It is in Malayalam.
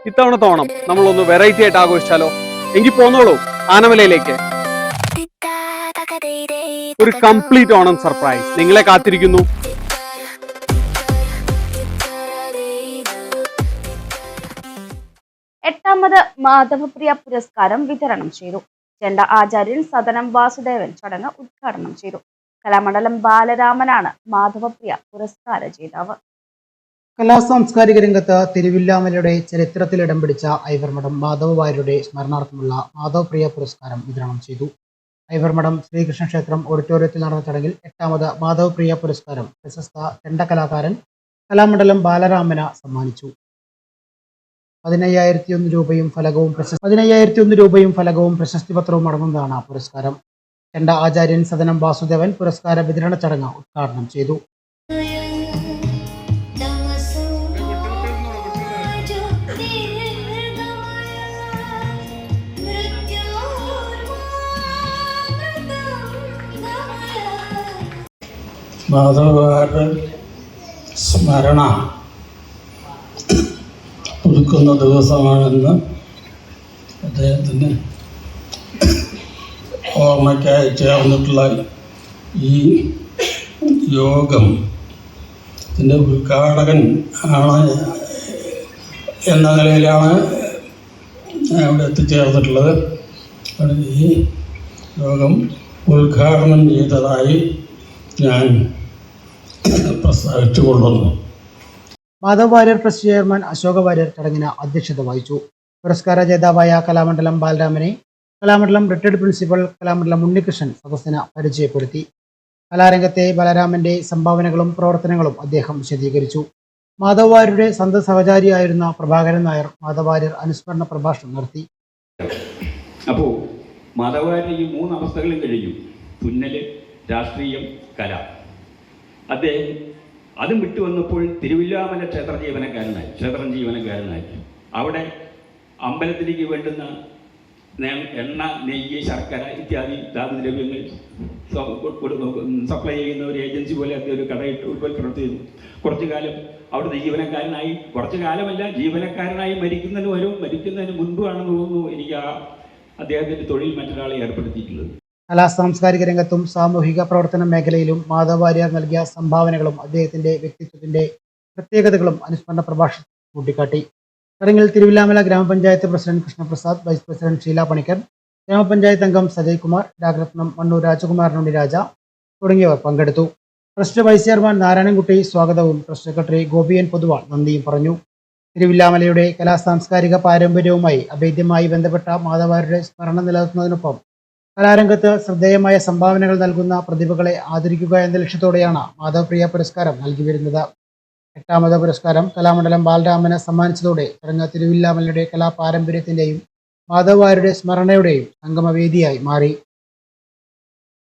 ഇത്തവണത്തെ ഓണം നമ്മളൊന്ന് വെറൈറ്റി ആയിട്ട് ആഘോഷിച്ചാലോ? എങ്കിൽ പോന്നോളൂ ആനമലയിലേക്ക്. ഒരു കംപ്ലീറ്റ് ഓണം സർപ്രൈസ് നിങ്ങളെ കാത്തിരിക്കുന്നു. എട്ടാമത് മാധവപ്രിയ പുരസ്കാരം വിതരണം ചെയ്തു. ചെണ്ട ആചാര്യൻ സദനം വാസുദേവൻ ചടങ്ങ് ഉദ്ഘാടനം ചെയ്തു. കലാമണ്ഡലം ബാലരാമനാണ് മാധവപ്രിയ പുരസ്കാര ജേതാവ്. കലാസാംസ്കാരിക രംഗത്ത് തിരുവില്ലാമലയുടെ ചരിത്രത്തിൽ ഇടം പിടിച്ച ഐവർമഠം മാധവ വാര്യരുടെ സ്മരണാർത്ഥമുള്ള മാധവപ്രിയ പുരസ്കാരം വിതരണം ചെയ്തു. ഐവർമഠം ശ്രീകൃഷ്ണ ക്ഷേത്രം ഓഡിറ്റോറിയത്തിൽ നടന്ന ചടങ്ങിൽ എട്ടാമത് മാധവപ്രിയ പുരസ്കാരം പ്രശസ്ത ചെണ്ട കലാകാരൻ കലാമണ്ഡലം ബാലരാമന് സമ്മാനിച്ചു. 15,001 രൂപയും ഫലകവും പ്രശസ്തി പത്രവും അടങ്ങുന്നതാണ് പുരസ്കാരം. ചെണ്ട ആചാര്യൻ സദനം വാസുദേവൻ പുരസ്കാര വിതരണ ചടങ്ങ് ഉദ്ഘാടനം ചെയ്തു. മാധവരുടെ സ്മരണ പുതുക്കുന്ന ദിവസമാണെന്ന് അദ്ദേഹത്തിന് ഓർമ്മയ്ക്കായി ചേർന്നിട്ടുള്ള ഈ യോഗം ഇതിൻ്റെ ഉദ്ഘാടകൻ ആണ് എന്ന നിലയിലാണ് അവിടെ എത്തിച്ചേർന്നിട്ടുള്ളത്. ഈ യോഗം ഉദ്ഘാടനം ചെയ്തതായി ഞാൻ പ്രസ്താവിച്ചുകൊള്ളുന്നു. മാധവ് വാര്യർ ട്രസ്റ്റ് ചെയർമാൻ അശോക വാര്യർ ചടങ്ങിന് അധ്യക്ഷത വഹിച്ചു. പുരസ്കാര ജേതാവായ കലാമണ്ഡലം ബാലരാമനെ കലാമണ്ഡലം റിട്ടയർഡ് പ്രിൻസിപ്പൽ കലാമണ്ഡലം ഉണ്ണികൃഷ്ണൻ സദസ്സിന് പരിചയപ്പെടുത്തി. കലാരംഗത്തെ ബാലരാമന്റെ സംഭാവനകളും പ്രവർത്തനങ്ങളും അദ്ദേഹം വിശദീകരിച്ചു. മാധവ് വാര്യരുടെ സ്വന്തം സഹചാരിയായിരുന്ന പ്രഭാകരൻ നായർ മാധവ് വാര്യർ അനുസ്മരണ പ്രഭാഷണം നടത്തി. അപ്പോൾ മാധവ് വാര്യർ ഈ 3 അവസ്ഥകളും കഴിഞ്ഞു: തുന്നല്, രാഷ്ട്രീയം, കല. അദ്ദേഹം അതും വിട്ടു വന്നപ്പോൾ തിരുവില്ലാമല ക്ഷേത്രം ജീവനക്കാരനായി അവിടെ അമ്പലത്തിലേക്ക് വേണ്ടുന്ന എണ്ണ, നെയ്യ്, ശർക്കര ഇത്യാദി ധാതുദ്രവ്യങ്ങൾ സപ്ലൈ ചെയ്യുന്ന ഒരു ഏജൻസി പോലെ അദ്ദേഹം ഒരു കടയിട്ട് പ്രവർത്തിക്കുന്നു. കുറച്ചു കാലം അവിടുത്തെ ജീവനക്കാരനായി, കുറച്ചു കാലമല്ല, ജീവനക്കാരനായി മരിക്കുന്നതിന് മുൻപാണെന്ന് തോന്നുന്നു എനിക്ക് അദ്ദേഹത്തിൻ്റെ തൊഴിൽ മറ്റൊരാളെ ഏർപ്പെടുത്തിയിട്ടുള്ളത്. കലാ സാംസ്കാരിക രംഗത്തും സാമൂഹിക പ്രവർത്തന മേഖലയിലും മാധവ് വാര്യർ നൽകിയ സംഭാവനകളും അദ്ദേഹത്തിന്റെ വ്യക്തിത്വത്തിന്റെ പ്രത്യേകതകളും അനുസ്മരണ പ്രഭാഷണത്തിൽ കൂട്ടിക്കാട്ടി. ചടങ്ങിൽ തിരുവില്ലാമല ഗ്രാമപഞ്ചായത്ത് president Krishnaprasad, vice president Sheela Panicker, ഗ്രാമപഞ്ചായത്ത് അംഗം സജയ് കുമാർ, രാഗരത്നം മണ്ണൂർ രാജകുമാരനുണ്ണി രാജ തുടങ്ങിയവർ പങ്കെടുത്തു. ട്രസ്റ്റ് വൈസ് ചെയർമാൻ നാരായണൻകുട്ടി സ്വാഗതവും ട്രസ്റ്റ് സെക്രട്ടറി ഗോപിയൻ പൊതുവാൾ നന്ദിയും പറഞ്ഞു. തിരുവില്ലാമലയുടെ കലാ സാംസ്കാരിക പാരമ്പര്യവുമായി അഭേദ്യമായി ബന്ധപ്പെട്ട മാധവ് വാര്യരുടെ സ്മരണ നിലനിർത്തുന്നതിനൊപ്പം കലാരംഗത്ത് ശ്രദ്ധേയമായ സംഭാവനകൾ നൽകുന്ന പ്രതിഭകളെ ആദരിക്കുക എന്ന ലക്ഷ്യത്തോടെയാണ് മാധവപ്രിയ പുരസ്കാരം നൽകി വരുന്നത്. എട്ടാമത് പുരസ്കാരം കലാമണ്ഡലം ബാലരാമന് സമ്മാനിച്ചതോടെ ചടങ്ങ് തിരുവില്ലാമലയുടെ കലാപാരമ്പര്യത്തിന്റെയും മാധവ് വാര്യരുടെ സ്മരണയുടെയും സംഗമവേദിയായി മാറി.